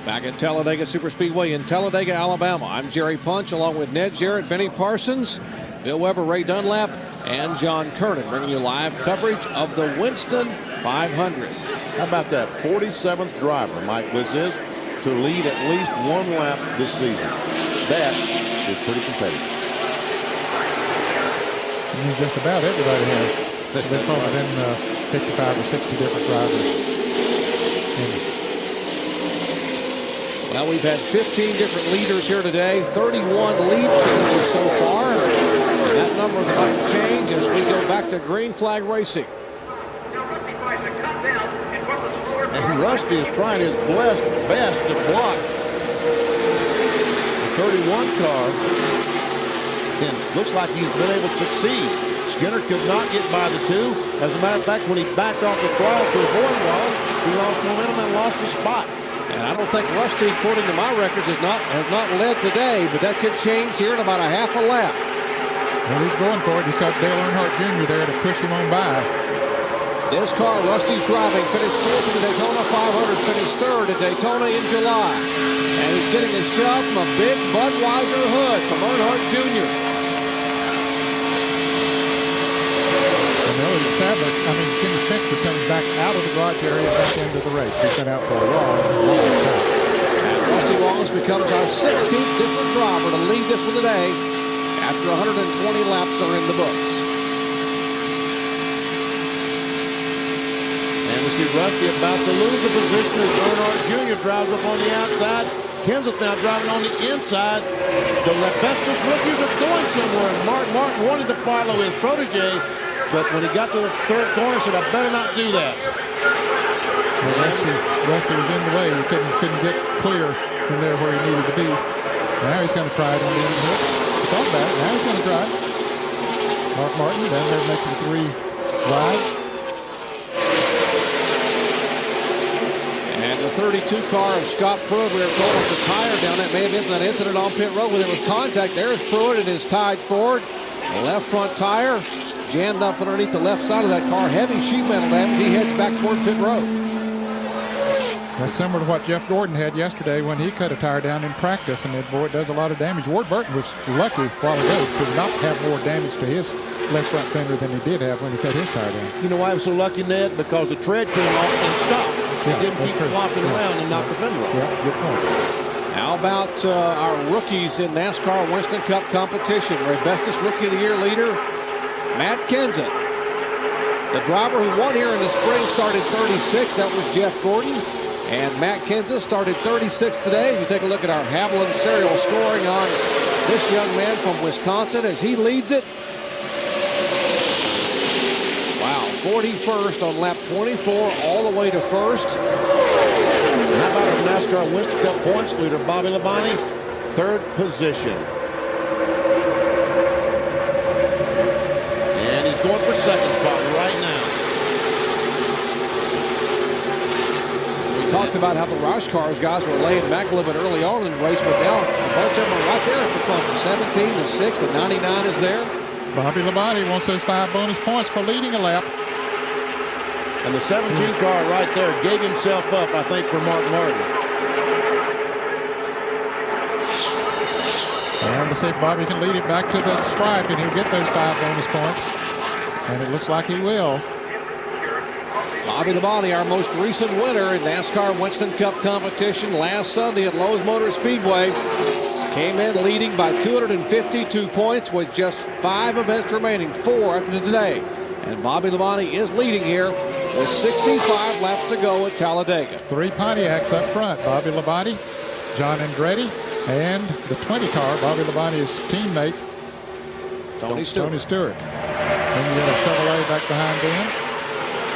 Back at Talladega Superspeedway in Talladega, Alabama. I'm Jerry Punch along with Ned Jarrett, Benny Parsons, Bill Weber, Ray Dunlap, and John Kernan, bringing you live coverage of the Winston 500. How about that 47th driver, Mike Bliss is, to lead at least one lap this season. That is pretty competitive. Just about everybody has. They've probably been 55 or 60 different drivers. Well, we've had 15 different leaders here today, 31 lead changes so far. And that number is about to change as we go back to green flag racing. And Rusty is trying his best to block the 31 car. And looks like he's been able to succeed. Skinner could not get by the two. As a matter of fact, when he backed off the throttle to avoid Wallace, he lost momentum and lost his spot. And I don't think Rusty, according to my records, has not led today, but that could change here in about a half a lap. Well, he's going for it. He's got Dale Earnhardt Jr. there to push him on by. This car, Rusty's driving, finished fourth in the Daytona 500, finished third at Daytona in July. And he's getting a shove from a big Budweiser hood from Earnhardt Jr. Sadly, Jimmy Spencer comes back out of the garage area back into the race. He's been out for a long time. And Rusty Wallace becomes our 16th different driver to lead this one today after 120 laps are in the books. And we see Rusty about to lose a position as Earnhardt Jr. drives up on the outside. Kenseth now driving on the inside. The Lebestos rookies are going somewhere. And Mark Martin wanted to follow his protege, but when he got to the third corner, he said, I better not do that. Well, Rusty was in the way. He couldn't get clear in there where he needed to be. Now he's going to try it on the end of it. He thought about it. Now he's going to try it. Mark Martin down there making 3 wide. And the 32 car of Scott Pruitt, we were told, was the tire down. That may have been that incident on pit road when there was contact. There's Pruitt and his tied forward. The left front tire jammed up underneath the left side of that car. Heavy sheet metal damage. He heads back toward pit road. That's similar to what Jeff Gordon had yesterday when he cut a tire down in practice, and boy, it does a lot of damage. Ward Burton was lucky a while ago to not have more damage to his left front fender than he did have when he cut his tire down. You know why I was so lucky, Ned? Because the tread came off and stopped. It didn't keep flopping around and knock the fender off. Yeah, good point. How about our rookies in NASCAR Winston Cup competition? Ray Bestis, Rookie of the Year leader. Matt Kenseth, the driver who won here in the spring, started 36. That was Jeff Gordon. And Matt Kenseth started 36 today. You take a look at our Haviland serial scoring on this young man from Wisconsin as he leads it. Wow, 41st on lap 24 all the way to first. How about our NASCAR Winston Cup points leader, Bobby Labonte, 3rd position. Going for 2nd spot right now. We talked about how the Roush cars guys were laying back a little bit early on in the race, but now a bunch of them are right there at the front. The 17, the 6, the 99 is there. Bobby Labonte wants those 5 bonus points for leading a lap. And the 17 car right there gave himself up, I think, for Mark Martin. And we'll see if Bobby can lead it back to the stripe and he'll get those 5 bonus points. And it looks like he will. Bobby Labonte, our most recent winner in NASCAR Winston Cup competition last Sunday at Lowe's Motor Speedway, came in leading by 252 points with just 5 events remaining, 4 after today. And Bobby Labonte is leading here with 65 laps to go at Talladega. 3 Pontiacs up front. Bobby Labonte, John Andretti, and the 20 car, Bobby Labonte's teammate, Tony Stewart. Then you got a Chevrolet back behind them.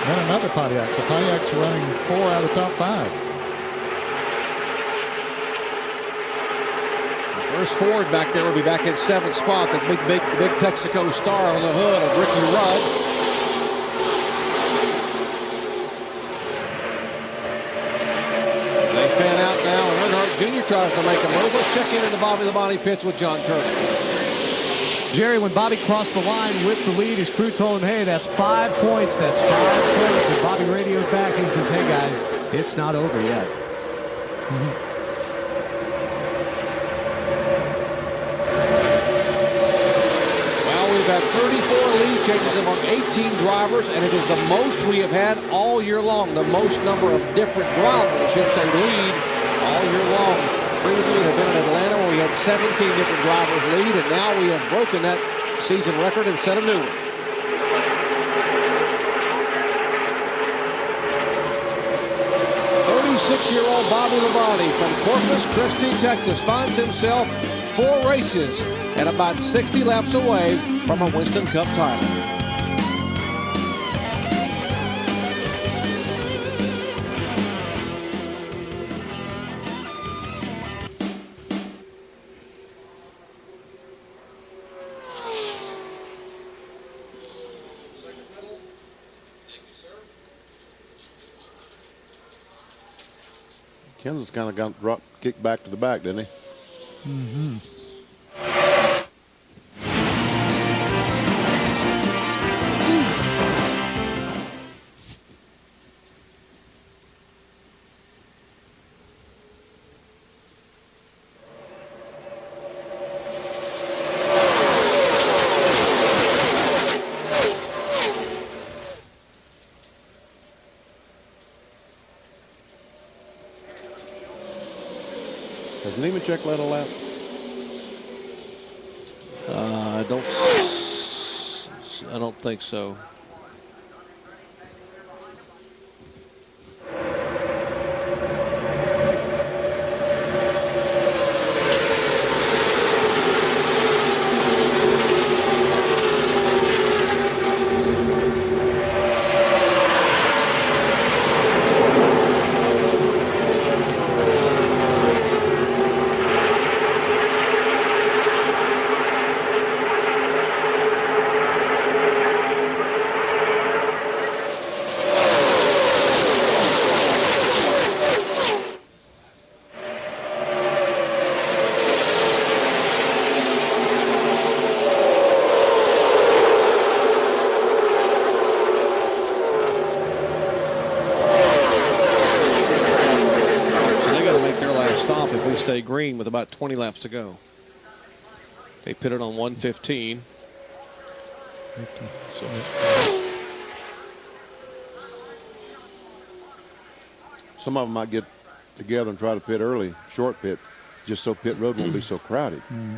Then another Pontiac. So Pontiac's running 4 out of the top 5. The first Ford back there will be back in 7th spot. The big Texaco star on the hood of Ricky Rudd. They fan out now, and Earnhardt Jr. tries to make a move. Let's check in the Bobby Labonte pits with John Curtis. Jerry, when Bobby crossed the line with the lead, his crew told him, hey, that's 5 points. That's 5 points. And Bobby radioed back and he says, hey, guys, it's not over yet. 34 lead changes among 18 drivers, and it is the most we have had all year long. The most number of different drivers, I should say, lead all year long. Previously, we have been in Atlanta where we had 17 different drivers lead, and now we have broken that season record and set a new one. 36-year-old Bobby Labonte from Corpus Christi, Texas, finds himself 4 races and about 60 laps away from a Winston Cup title. Kenseth kind of got kicked back to the back, didn't he? Mm-hmm. Has Nemechek led a lap? I don't think so. Stay green with about 20 laps to go. They pitted on 1:15. So. Some of them might get together and try to pit early, short pit, just so pit road won't be so crowded. Mm.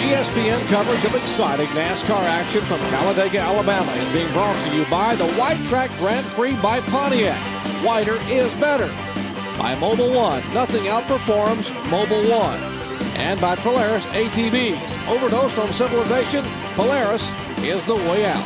ESPN coverage of exciting NASCAR action from Talladega, Alabama is being brought to you by the White Track Grand Prix by Pontiac. Whiter is better. By Mobil 1, nothing outperforms Mobil 1. And by Polaris ATVs. Overdosed on civilization, Polaris is the way out.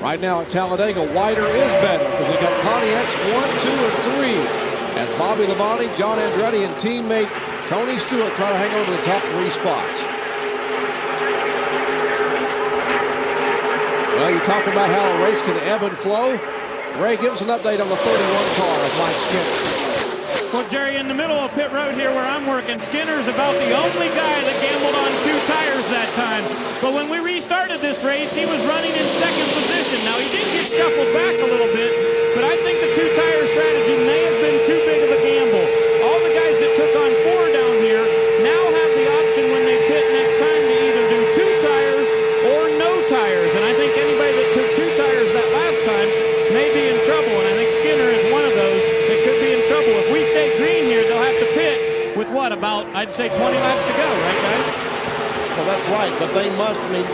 Right now at Talladega, Whiter is better because we got Pontiacs 1, 2, and 3. As Bobby Labonte, John Andretti, and teammate Tony Stewart try to hang on to the top 3 spots. Well, you talk about how a race can ebb and flow. Ray, give us an update on the 31 car of Mike Skinner. Well, Jerry, in the middle of pit road here where I'm working, Skinner's about the only guy that gambled on 2 tires that time. But when we restarted this race, he was running in 2nd position. Now, he did get shuffled back a little bit, but I think the 2-tire strategy may have been too big of a gamble. All the guys that took on 4 down here now have the option when they pit next time to either do 2 tires or no tires. And I think anybody that took 2 tires that last time may be in trouble. And I think Skinner is one of those that could be in trouble. If we stay green here, they'll have to pit with what, about, I'd say 20 laps to go, right, guys? Well, that's right, but they must mean.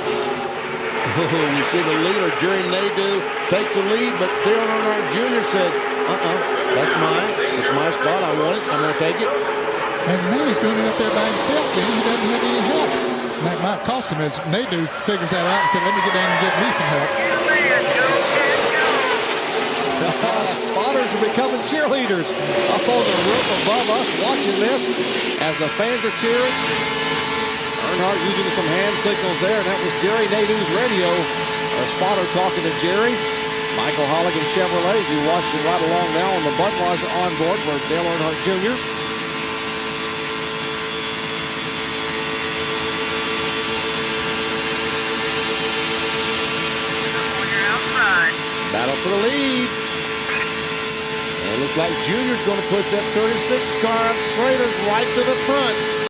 We see the leader, Jerry Nadeau, takes the lead, but Theo Earnhardt Jr. says, that's mine. It's my spot. I want it. I'm going to take it. And man, he's doing it up there by himself, then he doesn't have any help. That might cost him as Nadeau figures that out and said, let me get down and get me some help. Spotters are becoming cheerleaders up on the roof above us watching this as the fans are cheering. Earnhardt using some hand signals there, and that was Jerry Nadeau's radio. A spotter talking to Jerry. Michael Holligan Chevrolet, as you watch it right along now on the Budweiser onboard for Dale Earnhardt Jr. Battle for the lead. And it looks like Junior's going to push that 36 car of Strader's right to the front.